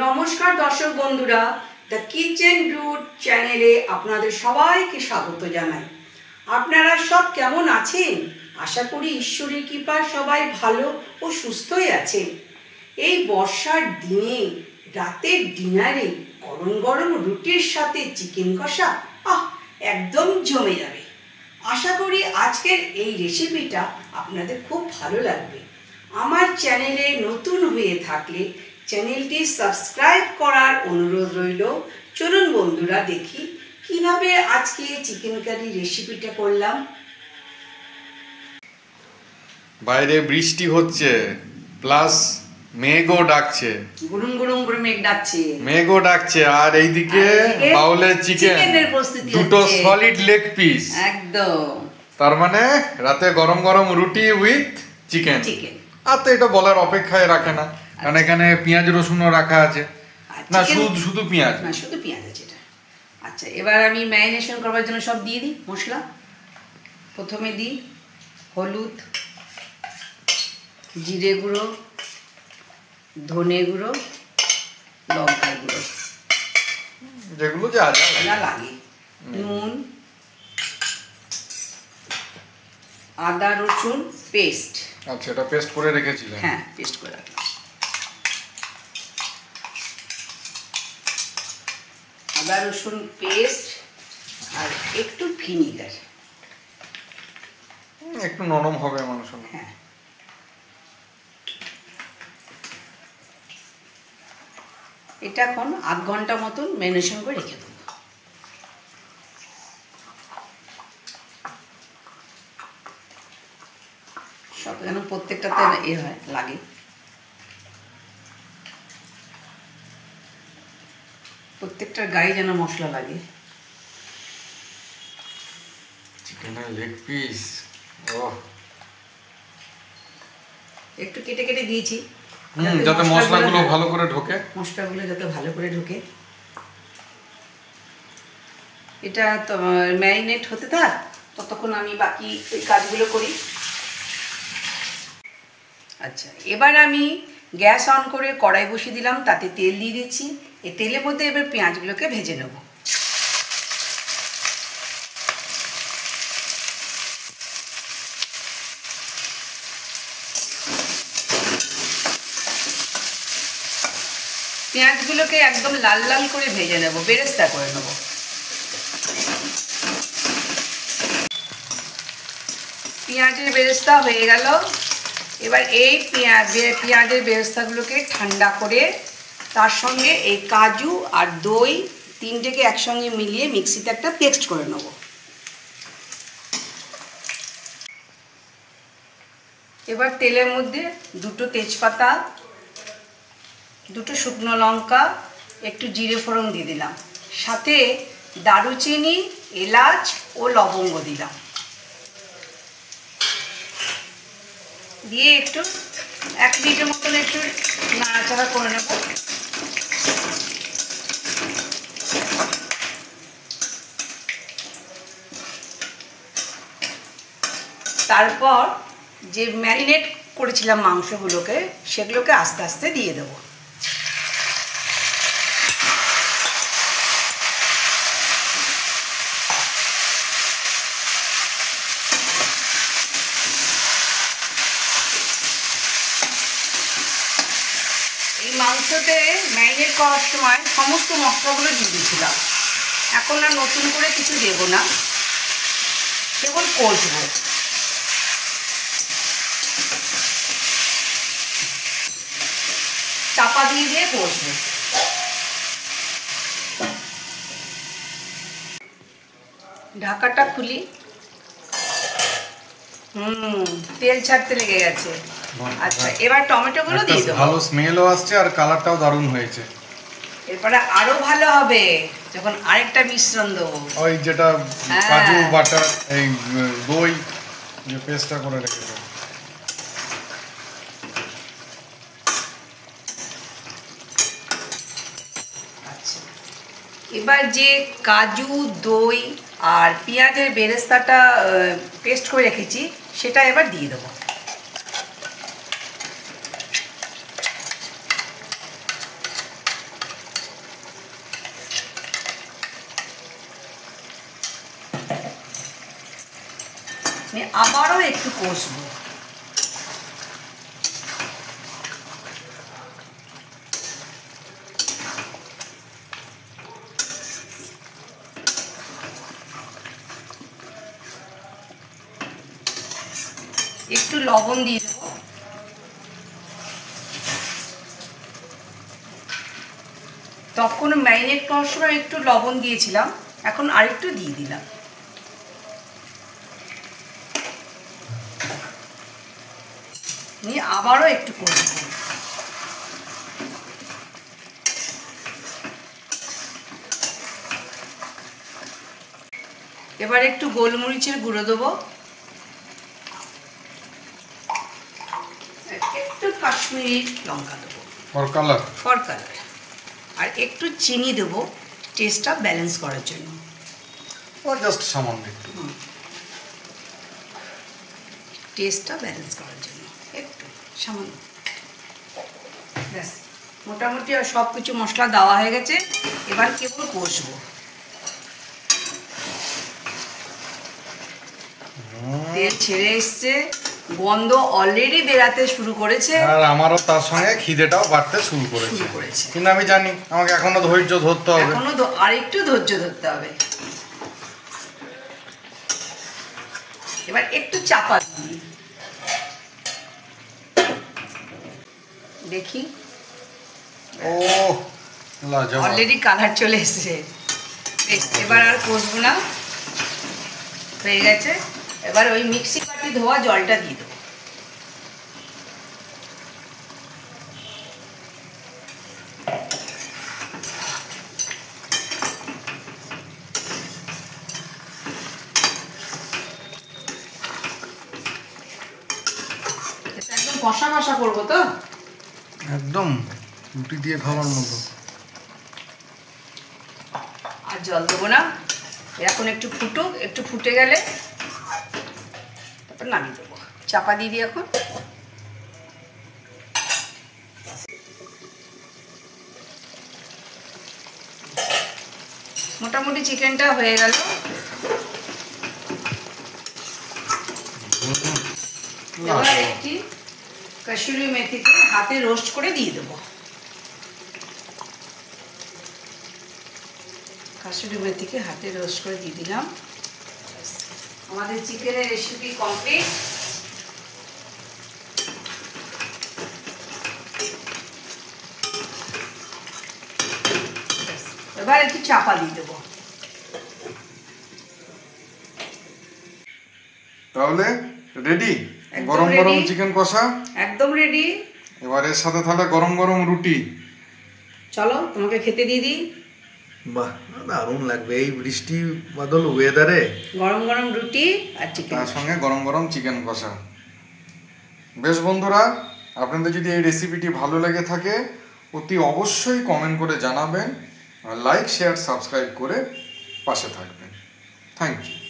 নমস্কার দর্শক বন্ধুরা, দ্য কিচেন রুট চ্যানেলে আপনাদের সবাইকে স্বাগত জানাই। আপনারা সব কেমন আছেন? আশা করি ঈশ্বরের কৃপায় সবাই ভালো ও সুস্থই আছেন। এই বর্ষার দিনে রাতের ডিনারে গরম গরম রুটির সাথে চিকেন কষা একদম জমে যাবে। আশা করি আজকের এই রেসিপিটা আপনাদের খুব ভালো লাগবে। আমার চ্যানেলে নতুন হয়ে থাকলে চ্যানেলটি সাবস্ক্রাইব করার অনুরোধ রইল। চলুন বন্ধুরা দেখি কিভাবে আজকে চিকেন কারি রেসিপিটা করলাম। বাইরে বৃষ্টি হচ্ছে, প্লাস মেঘও ডাকছে, গুরুম গুরুম করে মেঘও ডাকছে, আর এইদিকে বাউলের চিকেনের প্রস্তুতি, দুটো সলিড লেগ পিস একদম। তার মানে রাতে গরম গরম রুটি উইথ চিকেন। আর তো এটা বলার অপেক্ষায় রাখে না, কারণ এখানে পেঁয়াজ রসুনও রাখা আছে। না শুধু পেঁয়াজ, না শুধু পেঁয়াজ আছে এটা। আচ্ছা, এবার আমি ম্যারিনেশন করবার জন্য সব দিয়ে দিই মশলা। প্রথমে দিই হলুদ, জিরে গুঁড়ো, ধনে গুঁড়ো, লঙ্কা গুঁড়ো, যেগুলো যা যা লাগে, নুন, আদা রসুন পেস্ট। আচ্ছা, এটা পেস্ট করে রেখেছিলাম। হ্যাঁ, পেস্ট করে রাখলাম। আদা রসুন পেস্ট আর একটু ভিনিগার, একটু নরম হবে মাংস। হ্যাঁ, এটা এখন আধ ঘন্টা মতন ম্যারিনেশন করে রেখে দেবো। সব যেন প্রত্যেকটাতে হয় লাগে। প্রত্যেকটার গায়ে যেন মশলা লাগে। চিকেনের লেগ পিস একটু কেটে কেটে দিয়েছি যাতে মশলাগুলো ভালো করে ঢোকে। মশলাগুলো যাতে ভালো করে ঢোকে। এটা তো ম্যারিনেট হতে থাক, ততক্ষণ আমি বাকি ওই কাজগুলো করি। আচ্ছা, এবার আমি গ্যাস অন করে কড়াই বসিয়ে দিলাম, তাতে তেল দিয়ে দিচ্ছি। এই তেলের মধ্যে এবার পেঁয়াজগুলোকে ভেজে নেব। পেঁয়াজগুলোকে একদম লাল লাল করে ভেজে নেব, বেরেস্তা করে নেব। পেঁয়াজের বেরেস্তা হয়ে গেল। এবার এই পেঁয়াজের বেরেস্তাগুলোকে ঠান্ডা করে তার সঙ্গে এই কাজু আর দই তিনটেকে একসঙ্গে মিলিয়ে মিক্সিতে একটা পেস্ট করে নেব। এবার তেলের মধ্যে দুটো তেজপাতা, দুটো শুকনো লঙ্কা, একটু জিরে ফোড়ন দিয়ে দিলাম, সাথে দারুচিনি, এলাচ ও লবঙ্গ দিলাম। দিয়ে একটু 1 মিনিটের মতন একটু নাড়াচাড়া করে নেব। তারপর যে ম্যারিনেট করেছিলাম মাংসগুলোকে, সেগুলোকে আস্তে আস্তে দিয়ে দেবো। মাংসতে ম্যারিনেট করার সময় সমস্ত মশলাগুলো দিয়ে দিয়েছিলাম। এখন আর নতুন করে কিছু দেব না, কেবল কষবো। চাপা দিয়ে কষবো। ঢাকাটা খুলি। তেল ছাড়তে লেগে গেছে। আচ্ছা, এবার টমেটোগুলো দিয়ে দেবো। ভালো স্মেলও আসছে আর কালারটাও দারুণ হয়েছে। এরপরে আরো ভালো হবে যখন আরেকটা মিশ্রণ দেবো, ওই যেটা কাজু বাটার, এই দই যে পেস্টটা করে রেখেছে। আচ্ছা, এবার যে কাজু, দই আর পেঁয়াজের বেরেস্তাটা পেস্ট করে রেখেছি, সেটা এবার দিয়ে দেবো। আবারও একটু কষবো। একটু লবণ দিয়ে দেবো। তখন ম্যারিনেট করার সময় একটু লবণ দিয়েছিলাম, এখন আরেকটু দিয়ে দিলাম। নিয়ে আবারও একটু কষব। এবার একটু গোলমরিচের গুঁড়ো দেবো, একটু কাশ্মীরি লঙ্কা দেবো ফর কালার, আর একটু চিনি দেবো টেস্টটা ব্যালেন্স করার জন্য। জাস্ট সামান্য একটু, টেস্টটা ব্যালেন্স করার জন্য একটু সামান্য। ব্যাস, মোটামুটি আর সব কিছু মশলা দেওয়া হয়ে গেছে। এবার কেবল কষবো। তেল ছেড়ে এসছে, গন্ধ অলরেডি বেরাতে শুরু করেছে, আর আমারও তার সঙ্গে খিদেটাও বাড়তে শুরু করেছে। কিন্তু আমি জানি আমাকে এখনো ধৈর্য ধরতে হবে, এখনো আরেকটু ধৈর্য ধরতে হবে। এবার একটু চাপা দিই, দেখি। ও লাজবাব, অলরেডি কালার চলে এসেছে। এবার আর কষবো না, হয়ে গেছে। এবার ওই মিক্সি বাটি ধোয়া জলটা দিয়ে দেবো। এটা একদম কষা কষা করবো তো, একদম রুটি দিয়ে খাওয়ার মতো। আর জল দেবো না, এখন একটু ফুটুক, একটু ফুটে গেলে তারপর নামিয়ে দেবো। চাপা দিয়ে দিই এখন। মোটামুটি চিকেনটা হয়ে গেল। এবার একটি কাসুরি মেথিকে হাতে রোস্ট করে দিয়ে দেবো। কাসুরি মেথিকে হাতে রোস্ট করে দিয়ে দিলাম। আমাদের চিকেনের রেসিপি কমপ্লিট। এবার একটু চাপা দিয়ে দেবো। তাহলে রেডি গরম গরম চিকেন কষা, একদম রেডি। এবার এর সাথে তাহলে গরম গরম রুটি। চলো তোমাকে খেতে দিয়ে দিই। বাহ, দারুণ লাগবে এই বৃষ্টি বাদল ওয়েদারে। গরম গরম রুটি আর চিকেন, তার সঙ্গে গরম গরম চিকেন কষা। বেশ বন্ধুরা, আপনাদের যদি এই রেসিপিটি ভালো লেগে থাকে অতি অবশ্যই কমেন্ট করে জানাবেন, আর লাইক শেয়ার সাবস্ক্রাইব করে পাশে থাকবেন। Thank you.